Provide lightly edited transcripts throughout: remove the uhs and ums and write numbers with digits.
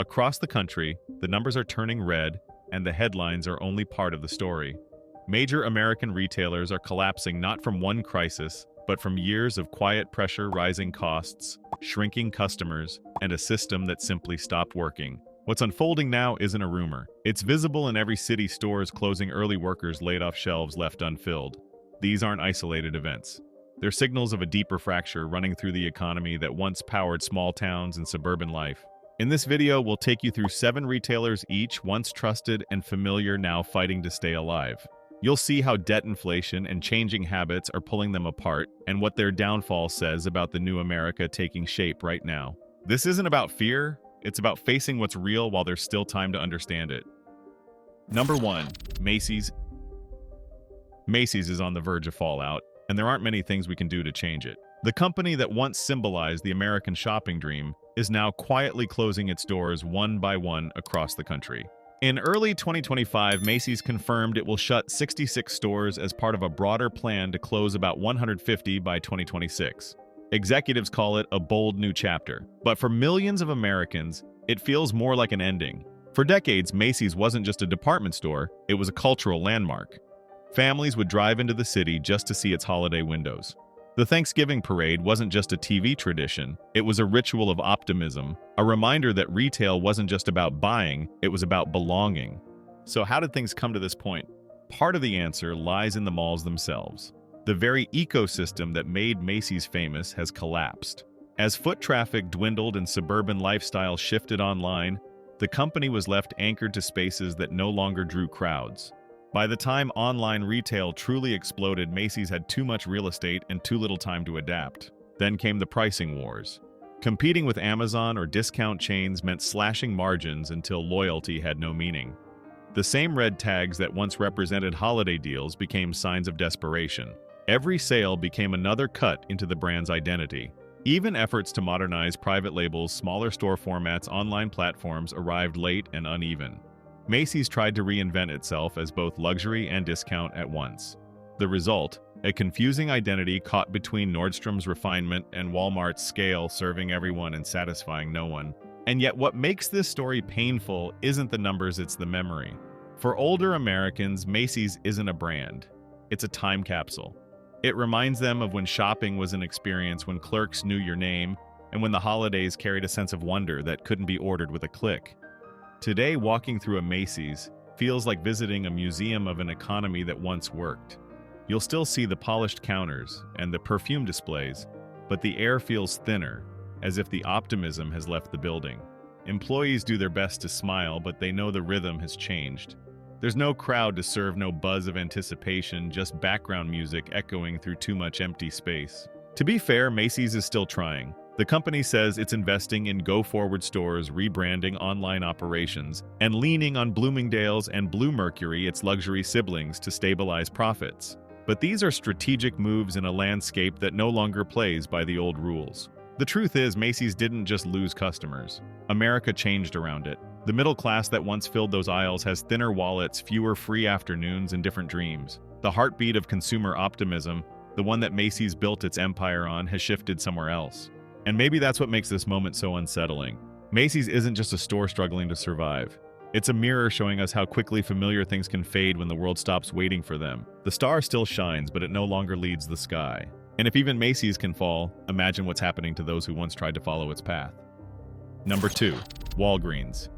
Across the country, the numbers are turning red, and the headlines are only part of the story. Major American retailers are collapsing not from one crisis, but from years of quiet pressure, rising costs, shrinking customers, and a system that simply stopped working. What's unfolding now isn't a rumor. It's visible in every city: stores closing, early workers laid off, shelves left unfilled. These aren't isolated events. They're signals of a deeper fracture running through the economy that once powered small towns and suburban life. In this video, we'll take you through 7 retailers each, once trusted and familiar, now fighting to stay alive. You'll see how debt inflation and changing habits are pulling them apart, and what their downfall says about the new America taking shape right now. This isn't about fear, it's about facing what's real while there's still time to understand it. Number 1. Macy's. Macy's is on the verge of fallout, and there aren't many things we can do to change it. The company that once symbolized the American shopping dream is now quietly closing its doors one by one across the country. In early 2025, Macy's confirmed it will shut 66 stores as part of a broader plan to close about 150 by 2026. Executives call it a bold new chapter, but for millions of Americans, it feels more like an ending. For decades, Macy's wasn't just a department store, it was a cultural landmark. Families would drive into the city just to see its holiday windows. The Thanksgiving parade wasn't just a TV tradition, it was a ritual of optimism, a reminder that retail wasn't just about buying, it was about belonging. So how did things come to this point? Part of the answer lies in the malls themselves. The very ecosystem that made Macy's famous has collapsed. As foot traffic dwindled and suburban lifestyle shifted online, the company was left anchored to spaces that no longer drew crowds. By the time online retail truly exploded, Macy's had too much real estate and too little time to adapt. Then came the pricing wars. Competing with Amazon or discount chains meant slashing margins until loyalty had no meaning. The same red tags that once represented holiday deals became signs of desperation. Every sale became another cut into the brand's identity. Even efforts to modernize private labels, smaller store formats, online platforms arrived late and uneven. Macy's tried to reinvent itself as both luxury and discount at once. The result? A confusing identity caught between Nordstrom's refinement and Walmart's scale, serving everyone and satisfying no one. And yet what makes this story painful isn't the numbers, it's the memory. For older Americans, Macy's isn't a brand. It's a time capsule. It reminds them of when shopping was an experience, when clerks knew your name, and when the holidays carried a sense of wonder that couldn't be ordered with a click. Today, walking through a Macy's feels like visiting a museum of an economy that once worked. You'll still see the polished counters and the perfume displays, but the air feels thinner, as if the optimism has left the building. Employees do their best to smile, but they know the rhythm has changed. There's no crowd to serve, no buzz of anticipation, just background music echoing through too much empty space. To be fair, Macy's is still trying. The company says it's investing in go-forward stores, rebranding online operations, and leaning on Bloomingdale's and Bluemercury, its luxury siblings, to stabilize profits. But these are strategic moves in a landscape that no longer plays by the old rules. The truth is, Macy's didn't just lose customers. America changed around it. The middle class that once filled those aisles has thinner wallets, fewer free afternoons, and different dreams. The heartbeat of consumer optimism, the one that Macy's built its empire on, has shifted somewhere else. And maybe that's what makes this moment so unsettling. Macy's isn't just a store struggling to survive. It's a mirror showing us how quickly familiar things can fade when the world stops waiting for them. The star still shines, but it no longer leads the sky. And if even Macy's can fall, imagine what's happening to those who once tried to follow its path. Number 2. Walgreens.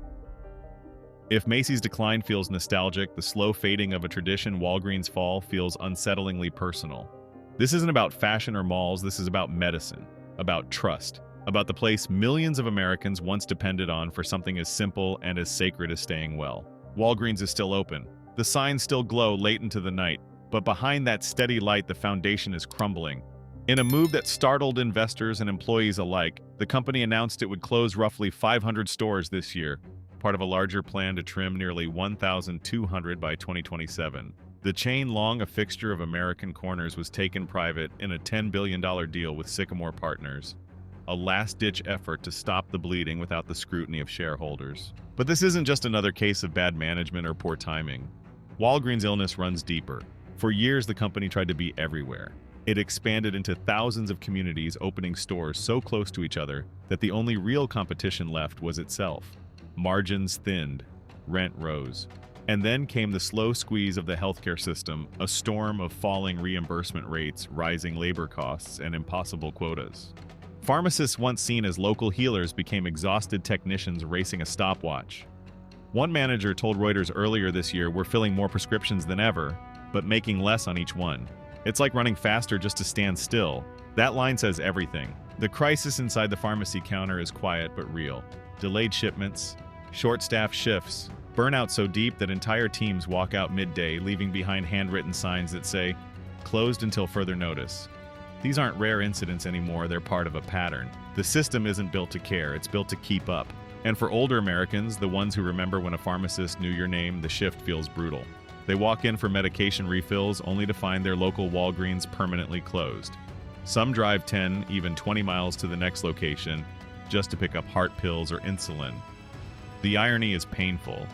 If Macy's decline feels nostalgic, the slow fading of a tradition, Walgreens' fall feels unsettlingly personal. This isn't about fashion or malls, this is about medicine. About trust, about the place millions of Americans once depended on for something as simple and as sacred as staying well. Walgreens is still open. The signs still glow late into the night, but behind that steady light, the foundation is crumbling. In a move that startled investors and employees alike, the company announced it would close roughly 500 stores this year, part of a larger plan to trim nearly 1,200 by 2027. The chain, long a fixture of American corners, was taken private in a $10 billion deal with Sycamore Partners, a last-ditch effort to stop the bleeding without the scrutiny of shareholders. But this isn't just another case of bad management or poor timing. Walgreens' illness runs deeper. For years, the company tried to be everywhere. It expanded into thousands of communities, opening stores so close to each other that the only real competition left was itself. Margins thinned. Rent rose. And then came the slow squeeze of the healthcare system, a storm of falling reimbursement rates, rising labor costs, and impossible quotas. Pharmacists once seen as local healers became exhausted technicians racing a stopwatch. One manager told Reuters earlier this year, "We're filling more prescriptions than ever, but making less on each one. It's like running faster just to stand still." That line says everything. The crisis inside the pharmacy counter is quiet but real. Delayed shipments, short-staffed shifts, burnout so deep that entire teams walk out midday, leaving behind handwritten signs that say, "Closed until further notice." These aren't rare incidents anymore, they're part of a pattern. The system isn't built to care, it's built to keep up. And for older Americans, the ones who remember when a pharmacist knew your name, the shift feels brutal. They walk in for medication refills only to find their local Walgreens permanently closed. Some drive 10, even 20 miles to the next location just to pick up heart pills or insulin. The irony is painful.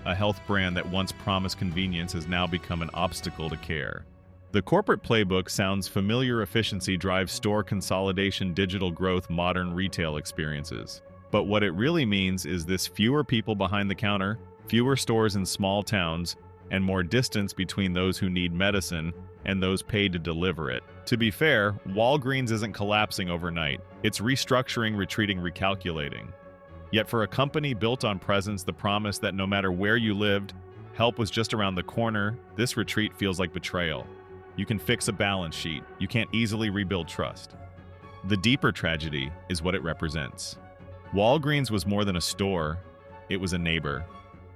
A health brand that once promised convenience has now become an obstacle to care. The corporate playbook sounds familiar: efficiency drives store consolidation, digital growth, modern retail experiences. But what it really means is this: fewer people behind the counter, fewer stores in small towns, and more distance between those who need medicine and those paid to deliver it. To be fair, Walgreens isn't collapsing overnight. It's restructuring, retreating, recalculating. Yet for a company built on presence, the promise that no matter where you lived, help was just around the corner, this retreat feels like betrayal. You can fix a balance sheet. You can't easily rebuild trust. The deeper tragedy is what it represents. Walgreens was more than a store. It was a neighbor.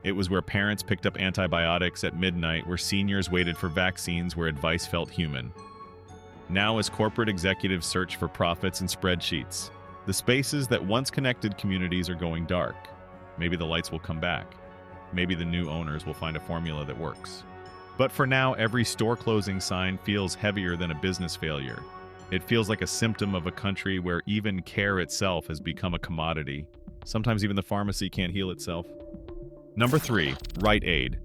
It was where parents picked up antibiotics at midnight, where seniors waited for vaccines, where advice felt human. Now, as corporate executives search for profits and spreadsheets, the spaces that once connected communities are going dark. Maybe the lights will come back. Maybe the new owners will find a formula that works. But for now, every store closing sign feels heavier than a business failure. It feels like a symptom of a country where even care itself has become a commodity. Sometimes even the pharmacy can't heal itself. Number 3, Rite Aid.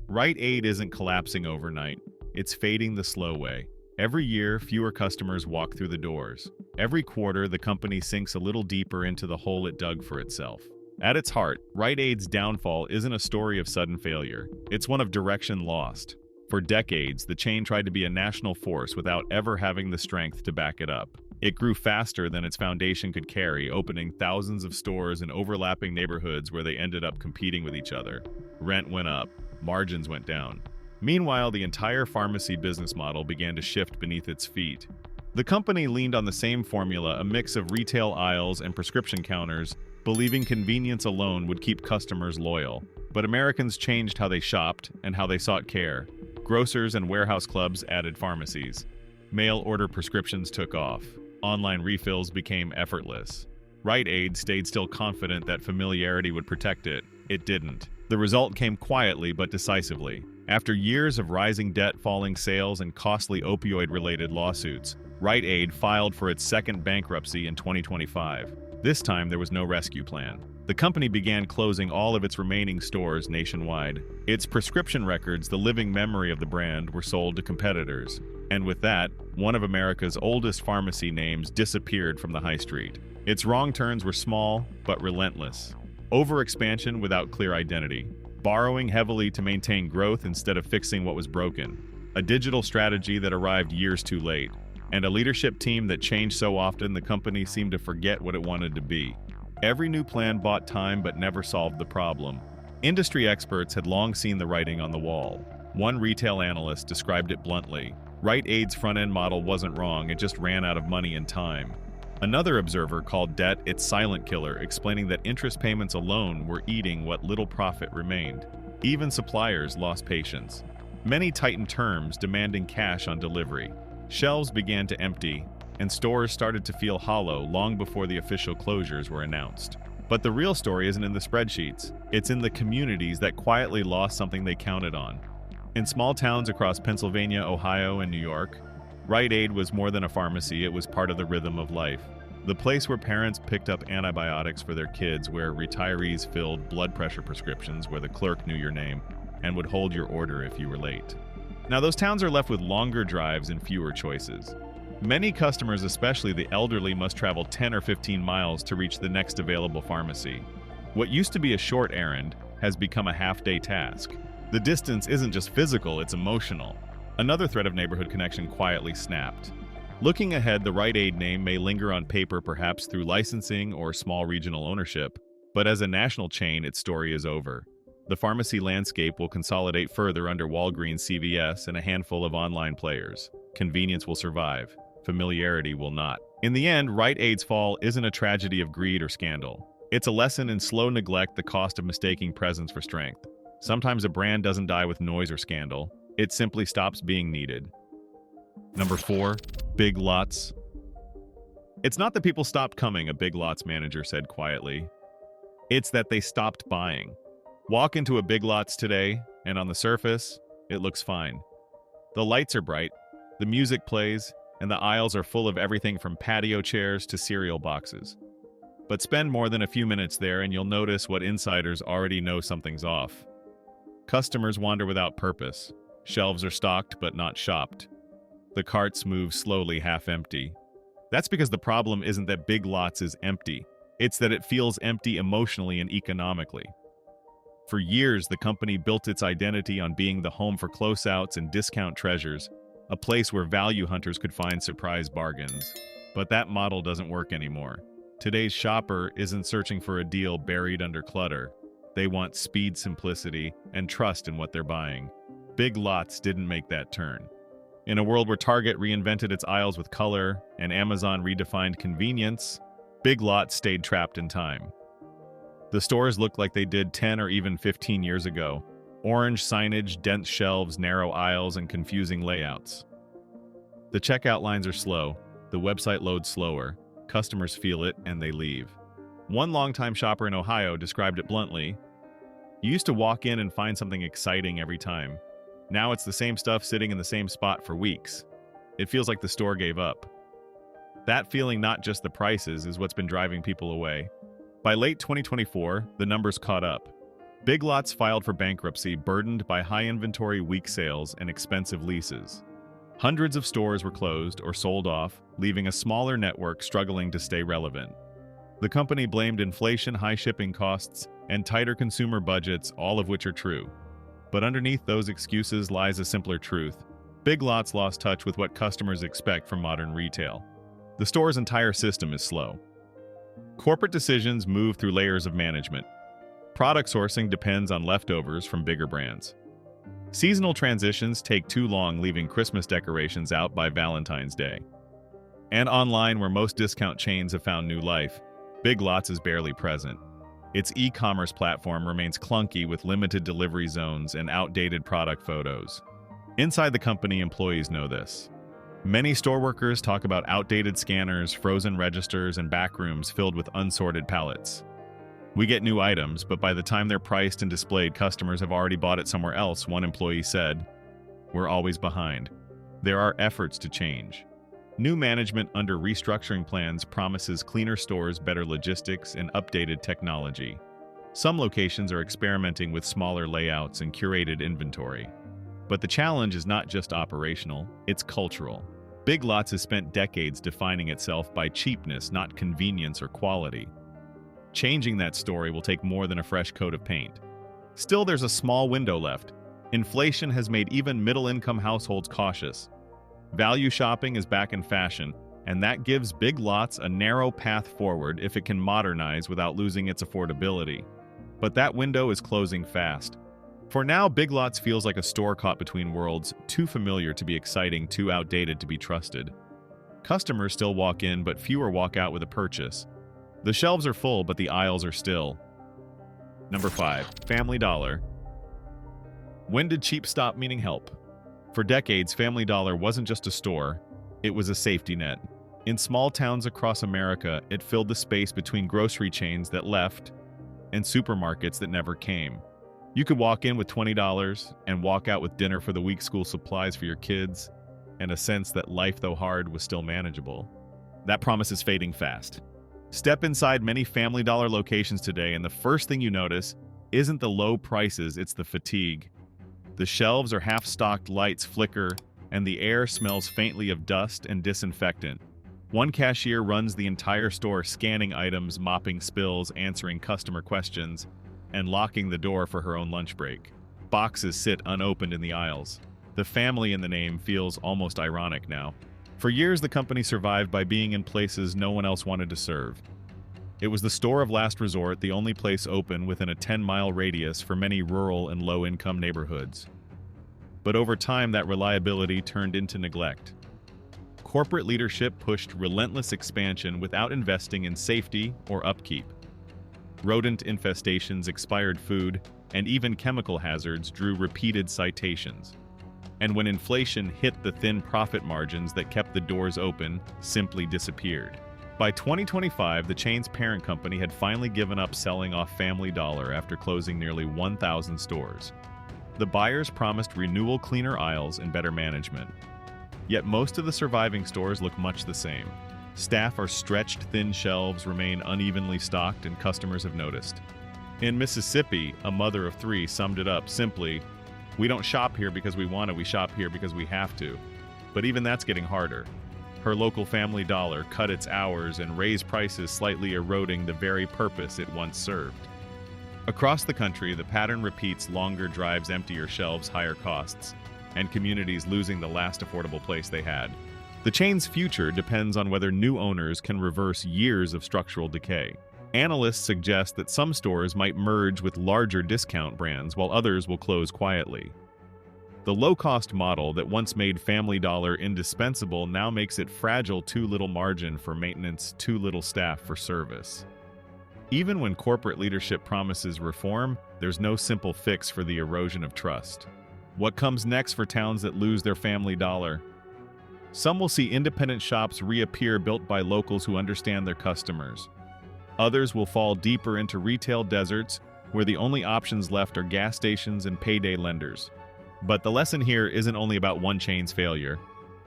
Rite Aid isn't collapsing overnight. It's fading the slow way. Every year, fewer customers walk through the doors. Every quarter, the company sinks a little deeper into the hole it dug for itself. At its heart, Rite Aid's downfall isn't a story of sudden failure. It's one of direction lost. For decades, the chain tried to be a national force without ever having the strength to back it up. It grew faster than its foundation could carry, opening thousands of stores in overlapping neighborhoods where they ended up competing with each other. Rent went up, margins went down. Meanwhile, the entire pharmacy business model began to shift beneath its feet. The company leaned on the same formula, a mix of retail aisles and prescription counters, believing convenience alone would keep customers loyal. But Americans changed how they shopped and how they sought care. Grocers and warehouse clubs added pharmacies. Mail-order prescriptions took off. Online refills became effortless. Rite Aid stayed still, confident that familiarity would protect it. It didn't. The result came quietly but decisively. After years of rising debt, falling sales, and costly opioid-related lawsuits, Rite Aid filed for its second bankruptcy in 2025. This time, there was no rescue plan. The company began closing all of its remaining stores nationwide. Its prescription records, the living memory of the brand, were sold to competitors. And with that, one of America's oldest pharmacy names disappeared from the high street. Its wrong turns were small, but relentless. Overexpansion without clear identity. Borrowing heavily to maintain growth instead of fixing what was broken. A digital strategy that arrived years too late. And a leadership team that changed so often the company seemed to forget what it wanted to be. Every new plan bought time but never solved the problem. Industry experts had long seen the writing on the wall. One retail analyst described it bluntly. Rite Aid's front-end model wasn't wrong, it just ran out of money and time. Another observer called debt its silent killer, explaining that interest payments alone were eating what little profit remained. Even suppliers lost patience. Many tightened terms, demanding cash on delivery. Shelves began to empty, and stores started to feel hollow long before the official closures were announced. But the real story isn't in the spreadsheets. It's in the communities that quietly lost something they counted on. In small towns across Pennsylvania, Ohio, and New York, Rite Aid was more than a pharmacy, it was part of the rhythm of life. The place where parents picked up antibiotics for their kids, where retirees filled blood pressure prescriptions, where the clerk knew your name and would hold your order if you were late. Now, those towns are left with longer drives and fewer choices. Many customers, especially the elderly, must travel 10 or 15 miles to reach the next available pharmacy. What used to be a short errand has become a half-day task. The distance isn't just physical, it's emotional. Another thread of neighborhood connection quietly snapped. Looking ahead, the Rite Aid name may linger on paper, perhaps through licensing or small regional ownership, but as a national chain, its story is over. The pharmacy landscape will consolidate further under Walgreens, CVS, and a handful of online players. Convenience will survive. Familiarity will not. In the end, Rite Aid's fall isn't a tragedy of greed or scandal. It's a lesson in slow neglect, the cost of mistaking presence for strength. Sometimes a brand doesn't die with noise or scandal. It simply stops being needed. Number 4, Big Lots. It's not that people stopped coming, a Big Lots manager said quietly. It's that they stopped buying. Walk into a Big Lots today, and on the surface, it looks fine. The lights are bright, the music plays, and the aisles are full of everything from patio chairs to cereal boxes. But spend more than a few minutes there and you'll notice what insiders already know: something's off. Customers wander without purpose. Shelves are stocked but not shopped. The carts move slowly, half empty. That's because the problem isn't that Big Lots is empty. It's that it feels empty emotionally and economically. For years, the company built its identity on being the home for closeouts and discount treasures, a place where value hunters could find surprise bargains. But that model doesn't work anymore. Today's shopper isn't searching for a deal buried under clutter. They want speed, simplicity, and trust in what they're buying. Big Lots didn't make that turn. In a world where Target reinvented its aisles with color and Amazon redefined convenience, Big Lots stayed trapped in time. The stores looked like they did 10 or even 15 years ago. Orange signage, dense shelves, narrow aisles, and confusing layouts. The checkout lines are slow. The website loads slower. Customers feel it, and they leave. One longtime shopper in Ohio described it bluntly. You used to walk in and find something exciting every time. Now it's the same stuff sitting in the same spot for weeks. It feels like the store gave up. That feeling, not just the prices, is what's been driving people away. By late 2024, the numbers caught up. Big Lots filed for bankruptcy, burdened by high inventory, weak sales, and expensive leases. Hundreds of stores were closed or sold off, leaving a smaller network struggling to stay relevant. The company blamed inflation, high shipping costs, and tighter consumer budgets, all of which are true. But underneath those excuses lies a simpler truth. Big Lots lost touch with what customers expect from modern retail. The store's entire system is slow. Corporate decisions move through layers of management. Product sourcing depends on leftovers from bigger brands. Seasonal transitions take too long, leaving Christmas decorations out by Valentine's Day. And online, where most discount chains have found new life, Big Lots is barely present. Its e-commerce platform remains clunky with limited delivery zones and outdated product photos. Inside the company, employees know this. Many store workers talk about outdated scanners, frozen registers, and backrooms filled with unsorted pallets. We get new items, but by the time they're priced and displayed, customers have already bought it somewhere else, one employee said. We're always behind. There are efforts to change. New management under restructuring plans promises cleaner stores, better logistics, and updated technology. Some locations are experimenting with smaller layouts and curated inventory. But the challenge is not just operational, it's cultural. Big Lots has spent decades defining itself by cheapness, not convenience or quality. Changing that story will take more than a fresh coat of paint. Still, there's a small window left. Inflation has made even middle-income households cautious. Value shopping is back in fashion, and that gives Big Lots a narrow path forward if it can modernize without losing its affordability. But that window is closing fast. For now, Big Lots feels like a store caught between worlds, too familiar to be exciting, too outdated to be trusted. Customers still walk in, but fewer walk out with a purchase. The shelves are full, but the aisles are still. Number 5. Family Dollar. When did cheap stop meaning help? For decades, Family Dollar wasn't just a store, it was a safety net. In small towns across America, it filled the space between grocery chains that left and supermarkets that never came. You could walk in with $20 and walk out with dinner for the week, school supplies for your kids, and a sense that life, though hard, was still manageable. That promise is fading fast. Step inside many Family Dollar locations today, and the first thing you notice isn't the low prices, it's the fatigue. The shelves are half-stocked, lights flicker, and the air smells faintly of dust and disinfectant. One cashier runs the entire store, scanning items, mopping spills, answering customer questions, and locking the door for her own lunch break. Boxes sit unopened in the aisles. The family in the name feels almost ironic now. For years, the company survived by being in places no one else wanted to serve. It was the store of last resort, the only place open within a 10-mile radius for many rural and low-income neighborhoods. But over time, that reliability turned into neglect. Corporate leadership pushed relentless expansion without investing in safety or upkeep. Rodent infestations, expired food, and even chemical hazards drew repeated citations. And when inflation hit, the thin profit margins that kept the doors open simply disappeared. By 2025, the chain's parent company had finally given up selling off Family Dollar after closing nearly 1,000 stores. The buyers promised renewal, cleaner aisles, and better management. Yet most of the surviving stores look much the same. Staff are stretched, thin shelves remain unevenly stocked, and customers have noticed. In Mississippi, a mother of three summed it up simply, "We don't shop here because we want to, we shop here because we have to." But even that's getting harder. Her local Family Dollar cut its hours and raised prices, slightly eroding the very purpose it once served. Across the country, the pattern repeats: longer drives, emptier shelves, higher costs, and communities losing the last affordable place they had. The chain's future depends on whether new owners can reverse years of structural decay. Analysts suggest that some stores might merge with larger discount brands, while others will close quietly. The low-cost model that once made Family Dollar indispensable now makes it fragile: too little margin for maintenance, too little staff for service. Even when corporate leadership promises reform, there's no simple fix for the erosion of trust. What comes next for towns that lose their Family Dollar? Some will see independent shops reappear, built by locals who understand their customers. Others will fall deeper into retail deserts, where the only options left are gas stations and payday lenders. But the lesson here isn't only about one chain's failure.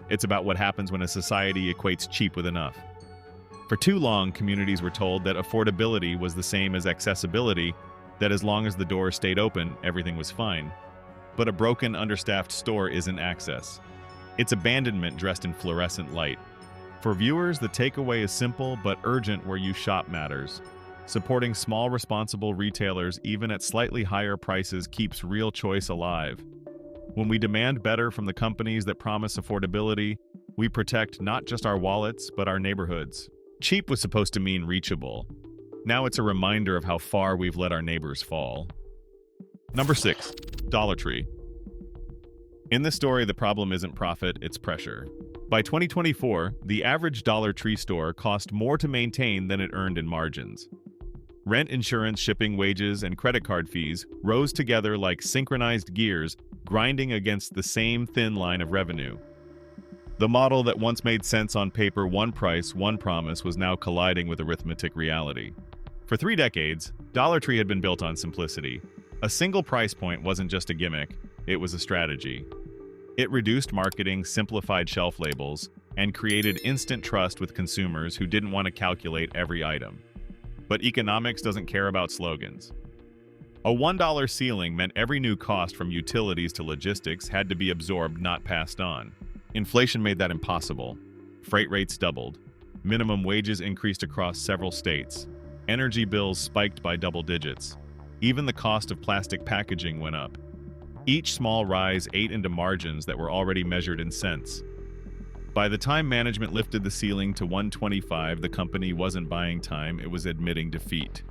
It's about what happens when a society equates cheap with enough. For too long, communities were told that affordability was the same as accessibility, that as long as the doors stayed open, everything was fine. But a broken, understaffed store isn't access. It's abandonment dressed in fluorescent light. For viewers, the takeaway is simple but urgent: where you shop matters. Supporting small, responsible retailers, even at slightly higher prices, keeps real choice alive. When we demand better from the companies that promise affordability, we protect not just our wallets, but our neighborhoods. Cheap was supposed to mean reachable. Now it's a reminder of how far we've let our neighbors fall. Number 6. Dollar Tree. In this story, the problem isn't profit, it's pressure. By 2024, the average Dollar Tree store cost more to maintain than it earned in margins. Rent, insurance, shipping, wages, and credit card fees rose together like synchronized gears, grinding against the same thin line of revenue. The model that once made sense on paper, one price, one promise, was now colliding with arithmetic reality. For 3 decades, Dollar Tree had been built on simplicity. A single price point wasn't just a gimmick, it was a strategy. It reduced marketing, simplified shelf labels, and created instant trust with consumers who didn't want to calculate every item. But economics doesn't care about slogans. A $1 ceiling meant every new cost, from utilities to logistics, had to be absorbed, not passed on. Inflation made that impossible. Freight rates doubled. Minimum wages increased across several states. Energy bills spiked by double digits. Even the cost of plastic packaging went up. Each small rise ate into margins that were already measured in cents. By the time management lifted the ceiling to $1.25, the company wasn't buying time, it was admitting defeat.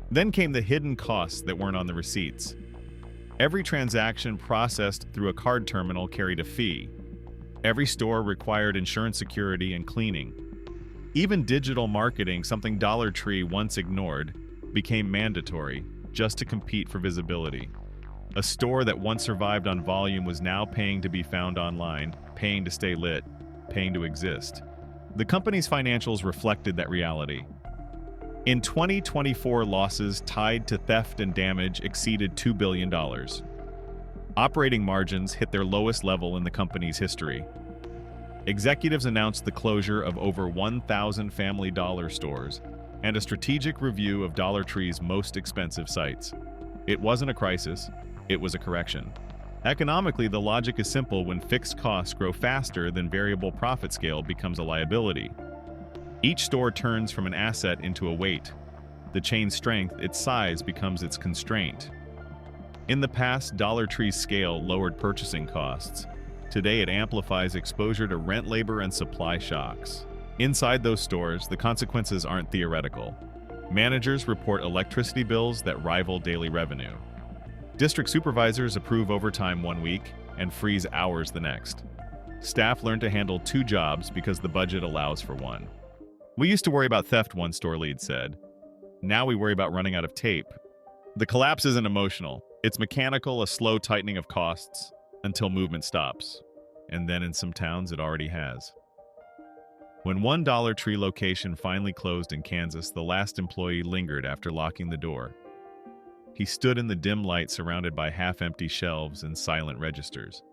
Then came the hidden costs that weren't on the receipts. Every transaction processed through a card terminal carried a fee. Every store required insurance, security, and cleaning. Even digital marketing, something Dollar Tree once ignored, became mandatory just to compete for visibility. A store that once survived on volume was now paying to be found online, paying to stay lit, paying to exist. The company's financials reflected that reality. In 2024, losses tied to theft and damage exceeded $2 billion. Operating margins hit their lowest level in the company's history. Executives announced the closure of over 1,000 Family Dollar stores and a strategic review of Dollar Tree's most expensive sites. It wasn't a crisis, it was a correction. Economically, the logic is simple: when fixed costs grow faster than variable profit, scale becomes a liability. Each store turns from an asset into a weight. The chain's strength, its size, becomes its constraint. In the past, Dollar Tree's scale lowered purchasing costs. Today, it amplifies exposure to rent, labor, and supply shocks. Inside those stores, the consequences aren't theoretical. Managers report electricity bills that rival daily revenue. District supervisors approve overtime one week and freeze hours the next. Staff learn to handle two jobs because the budget allows for one. "We used to worry about theft," one store lead said. "Now we worry about running out of tape." The collapse isn't emotional. It's mechanical, a slow tightening of costs until movement stops. And then in some towns, it already has. When one Dollar Tree location finally closed in Kansas, the last employee lingered after locking the door. He stood in the dim light surrounded by half-empty shelves and silent registers.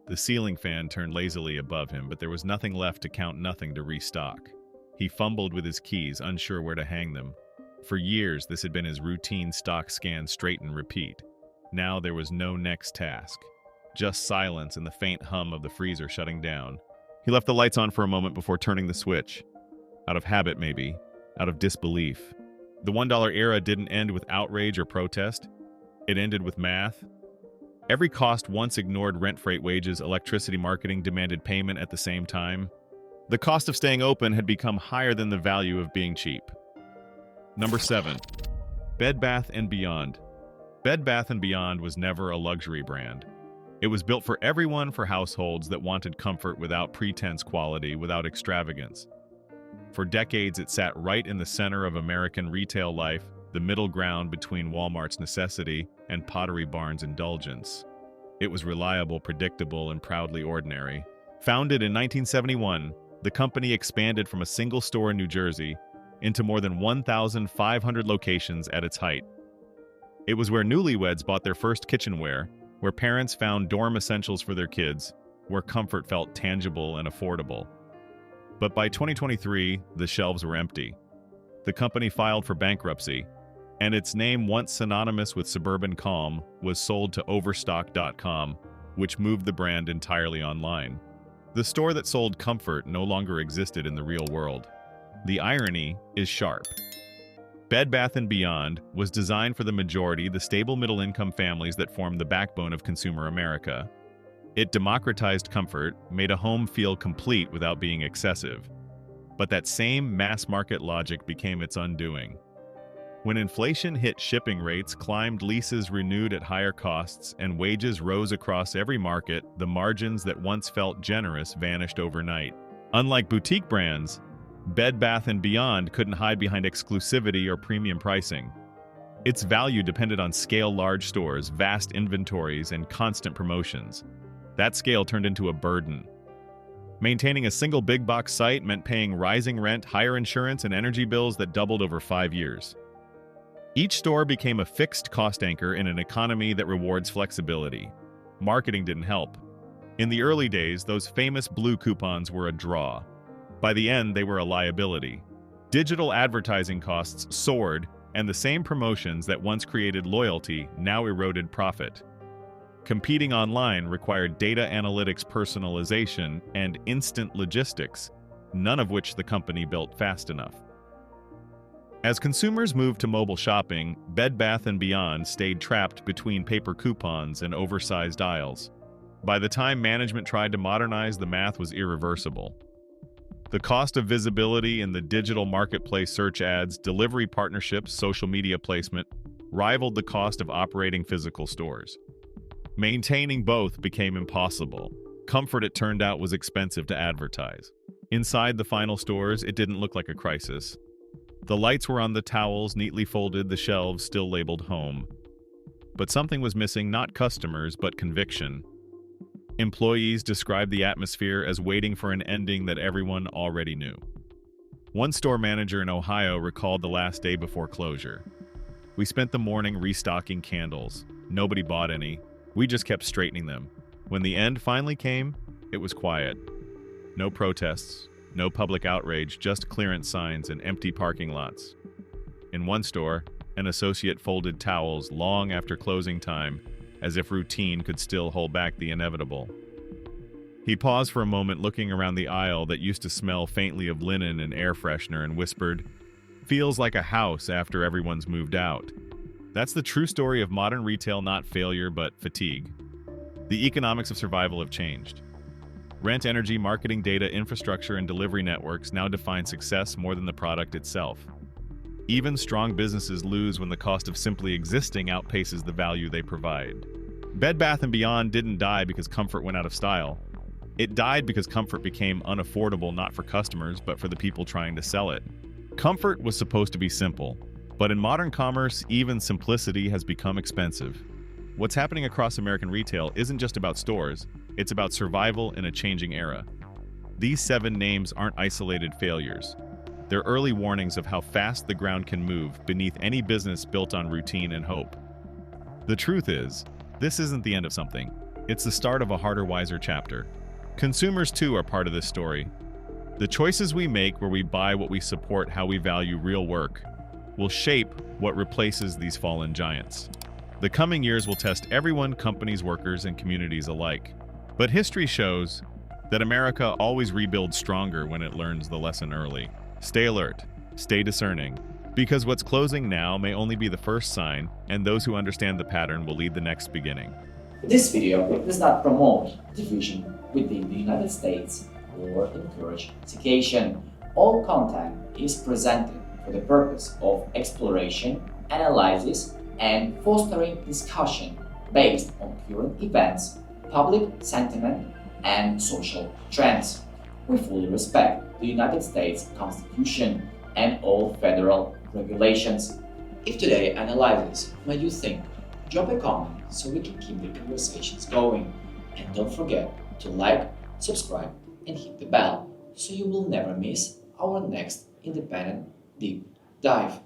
The ceiling fan turned lazily above him, but there was nothing left to count, nothing to restock. He fumbled with his keys, unsure where to hang them. For years, this had been his routine stock scan, straight and repeat. Now there was no next task. Just silence and the faint hum of the freezer shutting down. He left the lights on for a moment before turning the switch. Out of habit, maybe. Out of disbelief. The $1 era didn't end with outrage or protest. It ended with math. Every cost once ignored: rent, freight, wages, electricity, marketing demanded payment at the same time. The cost of staying open had become higher than the value of being cheap. Number 7. Bed Bath & Beyond. Bed Bath & Beyond was never a luxury brand. It was built for everyone, for households that wanted comfort without pretense, quality without extravagance. For decades, it sat right in the center of American retail life, the middle ground between Walmart's necessity and Pottery Barn's indulgence. It was reliable, predictable, and proudly ordinary. Founded in 1971, the company expanded from a single store in New Jersey into more than 1,500 locations at its height. It was where newlyweds bought their first kitchenware, where parents found dorm essentials for their kids, where comfort felt tangible and affordable. But by 2023, the shelves were empty. The company filed for bankruptcy, and its name, once synonymous with suburban calm, was sold to Overstock.com, which moved the brand entirely online. The store that sold comfort no longer existed in the real world. The irony is sharp. Bed Bath & Beyond was designed for the majority, the stable middle-income families that form the backbone of consumer America. It democratized comfort, made a home feel complete without being excessive. But that same mass-market logic became its undoing. When inflation hit, shipping rates climbed, leases renewed at higher costs, and wages rose across every market, the margins that once felt generous vanished overnight. Unlike boutique brands, Bed Bath & Beyond couldn't hide behind exclusivity or premium pricing. Its value depended on scale: large stores, vast inventories, and constant promotions. That scale turned into a burden. Maintaining a single big box site meant paying rising rent, higher insurance, and energy bills that doubled over 5 years. Each store became a fixed cost anchor in an economy that rewards flexibility. Marketing didn't help. In the early days, those famous blue coupons were a draw. By the end, they were a liability. Digital advertising costs soared, and the same promotions that once created loyalty now eroded profit. Competing online required data analytics, personalization, and instant logistics, none of which the company built fast enough. As consumers moved to mobile shopping, Bed Bath & Beyond stayed trapped between paper coupons and oversized aisles. By the time management tried to modernize, the math was irreversible. The cost of visibility in the digital marketplace, search ads, delivery partnerships, social media placement, rivaled the cost of operating physical stores. Maintaining both became impossible. Comfort, it turned out, was expensive to advertise. Inside the final stores, it didn't look like a crisis. The lights were on, the towels neatly folded, the shelves still labeled home. But something was missing, not customers, but conviction. Employees described the atmosphere as waiting for an ending that everyone already knew. One store manager in Ohio recalled the last day before closure. "We spent the morning restocking candles. Nobody bought any. We just kept straightening them. When the end finally came, it was quiet. No protests, no public outrage, just clearance signs and empty parking lots." In one store, an associate folded towels long after closing time, as if routine could still hold back the inevitable. He paused for a moment, looking around the aisle that used to smell faintly of linen and air freshener, and whispered, "Feels like a house after everyone's moved out." That's the true story of modern retail, not failure, but fatigue. The economics of survival have changed. Rent, energy, marketing, data, infrastructure, and delivery networks now define success more than the product itself. Even strong businesses lose when the cost of simply existing outpaces the value they provide. Bed Bath & Beyond didn't die because comfort went out of style. It died because comfort became unaffordable, not for customers, but for the people trying to sell it. Comfort was supposed to be simple, but in modern commerce, even simplicity has become expensive. What's happening across American retail isn't just about stores, it's about survival in a changing era. These 7 names aren't isolated failures. They're early warnings of how fast the ground can move beneath any business built on routine and hope. The truth is, this isn't the end of something. It's the start of a harder, wiser chapter. Consumers, too, are part of this story. The choices we make, where we buy, what we support, how we value real work, will shape what replaces these fallen giants. The coming years will test everyone, companies, workers, and communities alike. But history shows that America always rebuilds stronger when it learns the lesson early. Stay alert, stay discerning, because what's closing now may only be the first sign, and those who understand the pattern will lead the next beginning. This video does not promote division within the United States or encourage segregation. All content is presented for the purpose of exploration, analysis, and fostering discussion based on current events, public sentiment, and social trends. We fully respect the United States Constitution and all federal regulations. If today's analysis made you think, drop a comment so we can keep the conversations going. And don't forget to like, subscribe, and hit the bell so you will never miss our next independent deep dive.